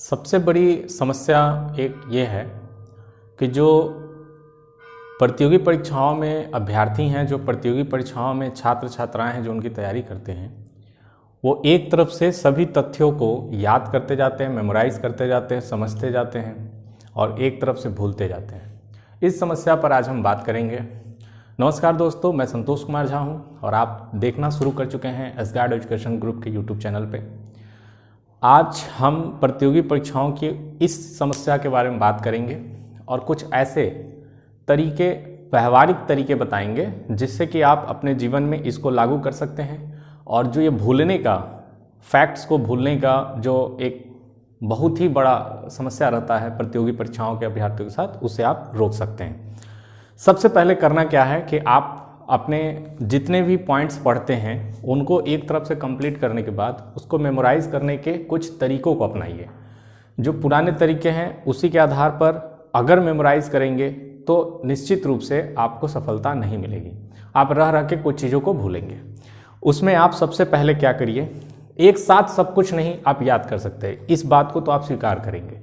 सबसे बड़ी समस्या एक ये है कि जो प्रतियोगी परीक्षाओं में अभ्यर्थी हैं, जो प्रतियोगी परीक्षाओं में छात्र छात्राएं हैं जो उनकी तैयारी करते हैं, वो एक तरफ से सभी तथ्यों को याद करते जाते हैं, मेमोराइज करते जाते हैं, समझते जाते हैं और एक तरफ से भूलते जाते हैं। इस समस्या पर आज हम बात करेंगे। नमस्कार दोस्तों, मैं संतोष कुमार झा हूँ और आप देखना शुरू कर चुके हैं एसगार्ड एजुकेशन ग्रुप के यूट्यूब चैनल पे। आज हम प्रतियोगी परीक्षाओं की इस समस्या के बारे में बात करेंगे और कुछ ऐसे तरीके, व्यवहारिक तरीके बताएंगे जिससे कि आप अपने जीवन में इसको लागू कर सकते हैं और जो ये भूलने का, फैक्ट्स को भूलने का जो एक बहुत ही बड़ा समस्या रहता है प्रतियोगी परीक्षाओं के अभ्यर्थियों के साथ, उसे आप रोक सकते हैं। सबसे पहले करना क्या है कि आप अपने जितने भी पॉइंट्स पढ़ते हैं उनको एक तरफ से कंप्लीट करने के बाद उसको मेमोराइज करने के कुछ तरीकों को अपनाइए। जो पुराने तरीके हैं उसी के आधार पर अगर मेमोराइज करेंगे तो निश्चित रूप से आपको सफलता नहीं मिलेगी, आप रह रह के कुछ चीज़ों को भूलेंगे। उसमें आप सबसे पहले क्या करिए, एक साथ सब कुछ नहीं आप याद कर सकते, इस बात को तो आप स्वीकार करेंगे।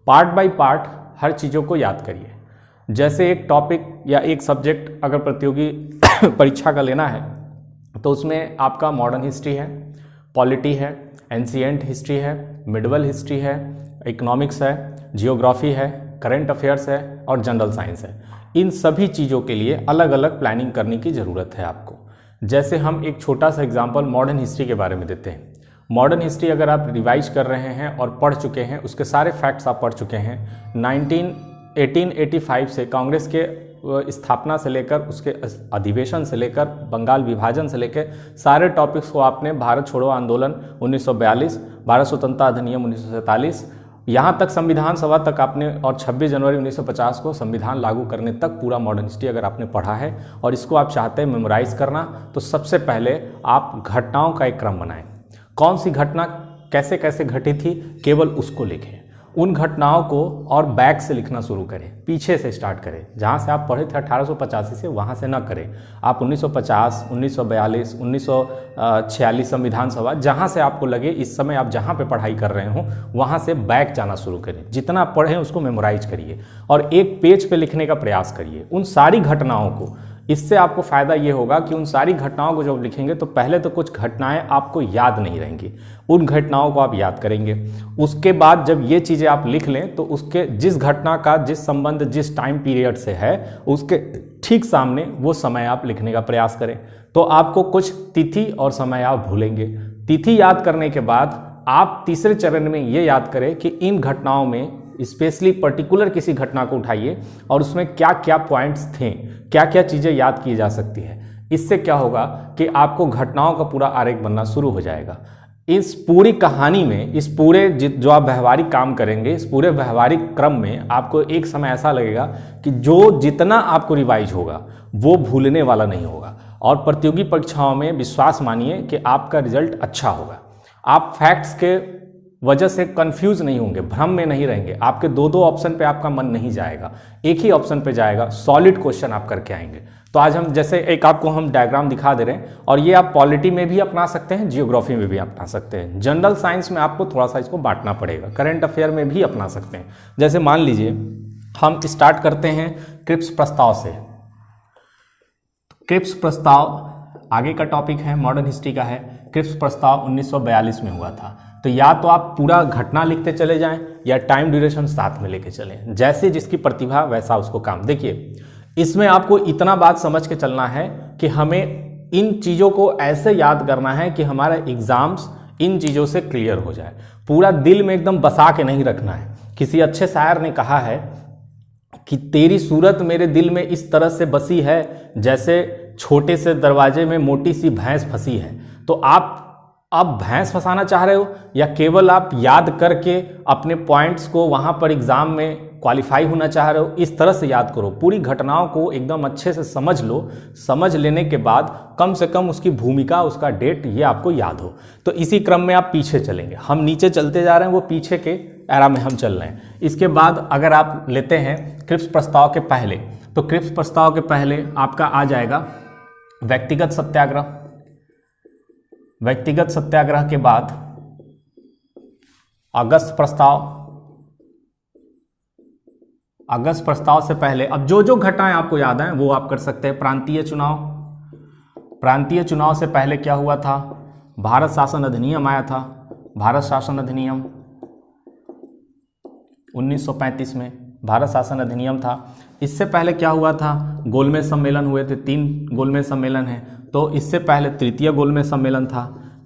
पार्ट बाय पार्ट हर चीज़ों को याद करिए। जैसे एक टॉपिक या एक सब्जेक्ट अगर प्रतियोगी परीक्षा का लेना है तो उसमें आपका मॉडर्न हिस्ट्री है, पॉलिटी है, एंशिएंट हिस्ट्री है, मिडिवल हिस्ट्री है, इकोनॉमिक्स है, जियोग्राफी है, करंट अफेयर्स है और जनरल साइंस है। इन सभी चीज़ों के लिए अलग अलग प्लानिंग करने की ज़रूरत है आपको। जैसे हम एक छोटा सा एग्जाम्पल मॉडर्न हिस्ट्री के बारे में देते हैं। मॉडर्न हिस्ट्री अगर आप रिवाइज कर रहे हैं और पढ़ चुके हैं, उसके सारे फैक्ट्स आप पढ़ चुके हैं, 1885 से कांग्रेस के स्थापना से लेकर उसके अधिवेशन से लेकर बंगाल विभाजन से लेकर सारे टॉपिक्स को आपने, भारत छोड़ो आंदोलन 1942, भारत स्वतंत्रता अधिनियम 1947, यहाँ तक संविधान सभा तक आपने, और 26 जनवरी 1950 को संविधान लागू करने तक पूरा मॉडर्न हिस्ट्री अगर आपने पढ़ा है और इसको आप चाहते हैं मेमोराइज करना, तो सबसे पहले आप घटनाओं का एक क्रम बनाएं। कौन सी घटना कैसे कैसे घटी थी, केवल उसको लिखें। उन घटनाओं को और बैक से लिखना शुरू करें, पीछे से स्टार्ट करें। जहाँ से आप पढ़े थे 1885 से, वहाँ से ना करें। आप 1950, 1942, 1946 संविधान सभा, जहाँ से आपको लगे इस समय आप जहाँ पे पढ़ाई कर रहे हो वहाँ से बैक जाना शुरू करें। जितना पढ़ें उसको मेमोराइज करिए और एक पेज पे लिखने का प्रयास करिए उन सारी घटनाओं को। इससे आपको फ़ायदा ये होगा कि उन सारी घटनाओं को जब लिखेंगे तो पहले तो कुछ घटनाएं आपको याद नहीं रहेंगी, उन घटनाओं को आप याद करेंगे। उसके बाद जब ये चीज़ें आप लिख लें तो उसके जिस घटना का जिस संबंध जिस टाइम पीरियड से है उसके ठीक सामने वो समय आप लिखने का प्रयास करें। तो आपको कुछ तिथि और समय आप भूलेंगे। तिथि याद करने के बाद आप तीसरे चरण में ये याद करें कि इन घटनाओं में स्पेशली पर्टिकुलर किसी घटना को उठाइए और उसमें क्या क्या पॉइंट्स थे, क्या क्या चीज़ें याद की जा सकती है। इससे क्या होगा कि आपको घटनाओं का पूरा आरेख बनना शुरू हो जाएगा। इस पूरी कहानी में, इस पूरे जो आप व्यवहारिक काम करेंगे, इस पूरे व्यवहारिक क्रम में आपको एक समय ऐसा लगेगा कि जो जितना आपको रिवाइज होगा वो भूलने वाला नहीं होगा और प्रतियोगी परीक्षाओं में विश्वास मानिए कि आपका रिजल्ट अच्छा होगा। आप फैक्ट्स के वजह से कंफ्यूज नहीं होंगे, भ्रम में नहीं रहेंगे। आपके दो ऑप्शन पे आपका मन नहीं जाएगा, एक ही ऑप्शन पे जाएगा। सॉलिड क्वेश्चन आप करके आएंगे। तो आज हम जैसे एक आपको हम डायग्राम दिखा दे रहे हैं और ये आप पॉलिटी में भी अपना सकते हैं, जियोग्राफी में भी अपना सकते हैं, जनरल साइंस में आपको थोड़ा सा इसको बांटना पड़ेगा, करंट अफेयर में भी अपना सकते हैं। जैसे मान लीजिए हम स्टार्ट करते हैं क्रिप्स प्रस्ताव से। क्रिप्स प्रस्ताव आगे का टॉपिक है, मॉडर्न हिस्ट्री का है। क्रिप्स प्रस्ताव 1942 में हुआ था। तो या तो आप पूरा घटना लिखते चले जाएं या टाइम ड्यूरेशन साथ में लेके चलें, जैसे जिसकी प्रतिभा वैसा उसको काम। देखिए, इसमें आपको इतना बात समझ के चलना है कि हमें इन चीज़ों को ऐसे याद करना है कि हमारा एग्जाम्स इन चीज़ों से क्लियर हो जाए। पूरा दिल में एकदम बसा के नहीं रखना है। किसी अच्छे शायर ने कहा है कि तेरी सूरत मेरे दिल में इस तरह से बसी है जैसे छोटे से दरवाजे में मोटी सी भैंस फंसी है। तो आप अब भैंस फंसाना चाह रहे हो या केवल आप याद करके अपने पॉइंट्स को वहाँ पर एग्जाम में क्वालिफाई होना चाह रहे हो, इस तरह से याद करो। पूरी घटनाओं को एकदम अच्छे से समझ लो। समझ लेने के बाद कम से कम उसकी भूमिका, उसका डेट ये आपको याद हो। तो इसी क्रम में आप पीछे चलेंगे। हम नीचे चलते जा रहे हैं, वो पीछे के एरा में हम चल रहे हैं। इसके बाद अगर आप लेते हैं क्रिप्स प्रस्ताव के पहले, तो क्रिप्स प्रस्ताव के पहले आपका आ जाएगा व्यक्तिगत सत्याग्रह। व्यक्तिगत सत्याग्रह के बाद अगस्त प्रस्ताव से पहले अब जो जो घटनाएं आपको याद हैं वो आप कर सकते हैं। प्रांतीय चुनाव से पहले क्या हुआ था? भारत शासन अधिनियम आया था। भारत शासन अधिनियम 1935 में भारत शासन अधिनियम था। इससे पहले क्या हुआ था? गोलमेज सम्मेलन हुए थे, 3 गोलमेज सम्मेलन हैं। तो इससे पहले तृतीय गोलमेज सम्मेलन था।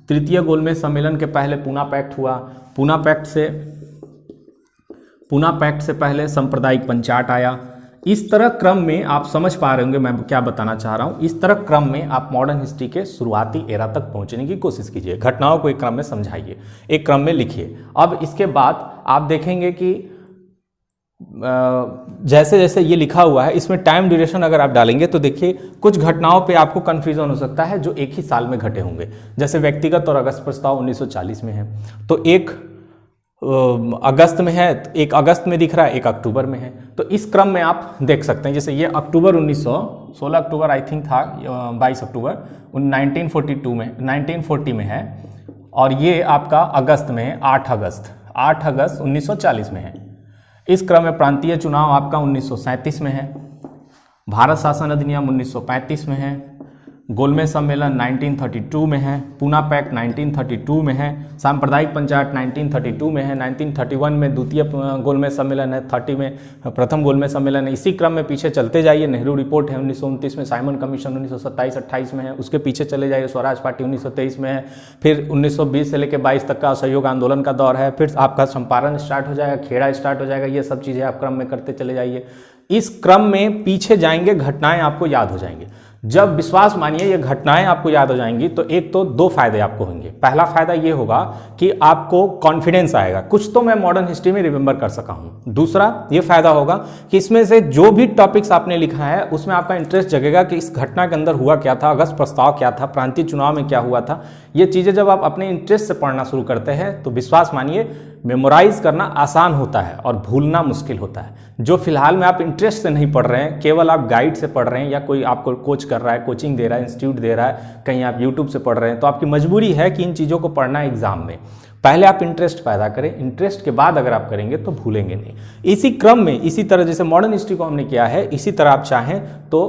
तृतीय गोलमेज सम्मेलन के पहले पूना पैक्ट हुआ। पूना पैक्ट से पहले सांप्रदायिक पंचायत आया। इस तरह क्रम में आप समझ पा रहे होंगे मैं क्या बताना चाह रहा हूं। इस तरह क्रम में आप मॉडर्न हिस्ट्री के शुरुआती एरा तक पहुंचने की कोशिश कीजिए। घटनाओं को एक क्रम में समझाइए, एक क्रम में लिखिए। अब इसके बाद आप देखेंगे कि जैसे जैसे ये लिखा हुआ है इसमें टाइम ड्यूरेशन अगर आप डालेंगे तो देखिए कुछ घटनाओं पे आपको कंफ्यूजन हो सकता है जो एक ही साल में घटे होंगे। जैसे व्यक्तिगत और अगस्त प्रस्ताव 1940 में है, तो एक अगस्त में है, एक अगस्त में दिख रहा है, एक अक्टूबर में है। तो इस क्रम में आप देख सकते हैं। जैसे ये अक्टूबर 16 अक्टूबर आई थिंक था, 22 अक्टूबर 1940 में है, और ये आपका अगस्त में है 8 अगस्त 1940 में है। इस क्रम में प्रांतीय चुनाव आपका 1937 में है। भारत शासन अधिनियम 1935 में है। गोलमेज सम्मेलन 1932 में है। पूना पैक्ट 1932 में है। सांप्रदायिक पंचायत 1932 में है। 1931 में द्वितीय गोलमेज सम्मेलन है। 30 में प्रथम गोलमेज सम्मेलन है। इसी क्रम में पीछे चलते जाइए। नेहरू रिपोर्ट है 1929 में। साइमन कमीशन 1927-28 में है। उसके पीछे चले जाइए। स्वराज पार्टी 1923 में है। फिर 1920 से लेकर 22 तक का असहयोग आंदोलन का दौर है। फिर आपका चंपारण स्टार्ट हो जाएगा, खेड़ा स्टार्ट हो जाएगा। ये सब चीज़ें आप क्रम में करते चले जाइए। इस क्रम में पीछे जाएंगे, घटनाएं आपको याद हो जाएंगी। जब विश्वास मानिए ये घटनाएं आपको याद हो जाएंगी तो एक तो 2 फायदे आपको होंगे। पहला फायदा ये होगा कि आपको कॉन्फिडेंस आएगा, कुछ तो मैं मॉडर्न हिस्ट्री में रिमेंबर कर सका हूं। दूसरा ये फायदा होगा कि इसमें से जो भी टॉपिक्स आपने लिखा है उसमें आपका इंटरेस्ट जगेगा कि इस घटना के अंदर हुआ क्या था, अगस्त प्रस्ताव क्या था, प्रांतीय चुनाव में क्या हुआ था। ये चीजें जब आप अपने इंटरेस्ट से पढ़ना शुरू करते हैं तो विश्वास मानिए मेमोराइज करना आसान होता है और भूलना मुश्किल होता है। जो फिलहाल में आप इंटरेस्ट से नहीं पढ़ रहे हैं, केवल आप गाइड से पढ़ रहे हैं या कोई आपको कोच कर रहा है, कोचिंग दे रहा है, इंस्टीट्यूट दे रहा है, कहीं आप यूट्यूब से पढ़ रहे हैं, तो आपकी मजबूरी है कि इन चीज़ों को पढ़ना है एग्जाम में। पहले आप इंटरेस्ट पैदा करें, इंटरेस्ट के बाद अगर आप करेंगे तो भूलेंगे नहीं। इसी क्रम में, इसी तरह जैसे मॉडर्न हिस्ट्री को हमने किया है, इसी तरह आप चाहें तो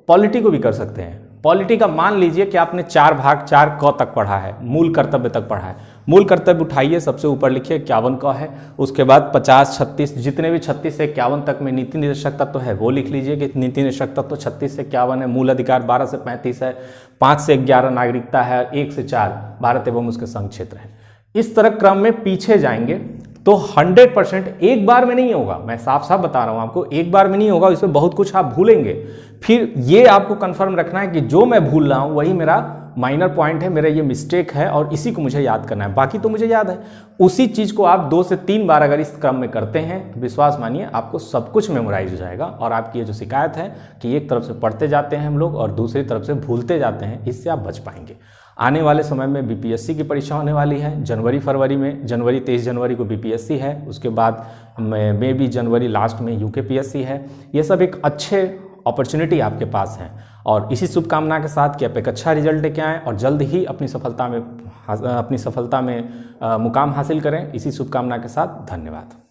पॉलिटी को भी कर सकते हैं। पॉलिटी का मान लीजिए कि आपने 4 भाग 4 क तक पढ़ा है, मूल कर्तव्य तक पढ़ा है। मूल कर्तव्य उठाइए, सबसे ऊपर लिखिए 51 क है। उसके बाद 50, 36, जितने भी 36 से 51 तक में नीति निर्देशक तत्व है वो लिख लीजिए कि नीति निर्देशक तत्व 36 से 51 है। मूल अधिकार 12 से 35 है। 5 से 11 नागरिकता है। 1 से 4 भारत एवं उसके संघ क्षेत्र है। इस तरह क्रम में पीछे जाएंगे तो 100% एक बार में नहीं होगा। मैं साफ साफ बता रहा हूं आपको, एक बार में नहीं होगा। इसमें बहुत कुछ आप भूलेंगे। फिर ये आपको कंफर्म रखना है कि जो मैं भूल रहा हूं वही मेरा माइनर पॉइंट है, मेरा ये मिस्टेक है और इसी को मुझे याद करना है, बाकी तो मुझे याद है। उसी चीज को आप 2 से 3 बार अगर इस क्रम में करते हैं तो विश्वास मानिए आपको सब कुछ मेमोराइज हो जाएगा। और आपकी ये जो शिकायत है कि एक तरफ से पढ़ते जाते हैं हम लोग और दूसरी तरफ से भूलते जाते हैं, इससे आप बच पाएंगे। आने वाले समय में बीपीएससी की परीक्षा होने वाली है जनवरी-फरवरी में। 23 जनवरी को बीपीएससी है, उसके बाद मे भी जनवरी लास्ट में यूकेपीएससी है। ये सब एक अच्छे अपॉर्चुनिटी आपके पास है और इसी शुभकामना के साथ कि आप एक अच्छा रिजल्ट लेके आएँ और जल्द ही अपनी सफलता में मुकाम हासिल करें। इसी शुभकामना के साथ धन्यवाद।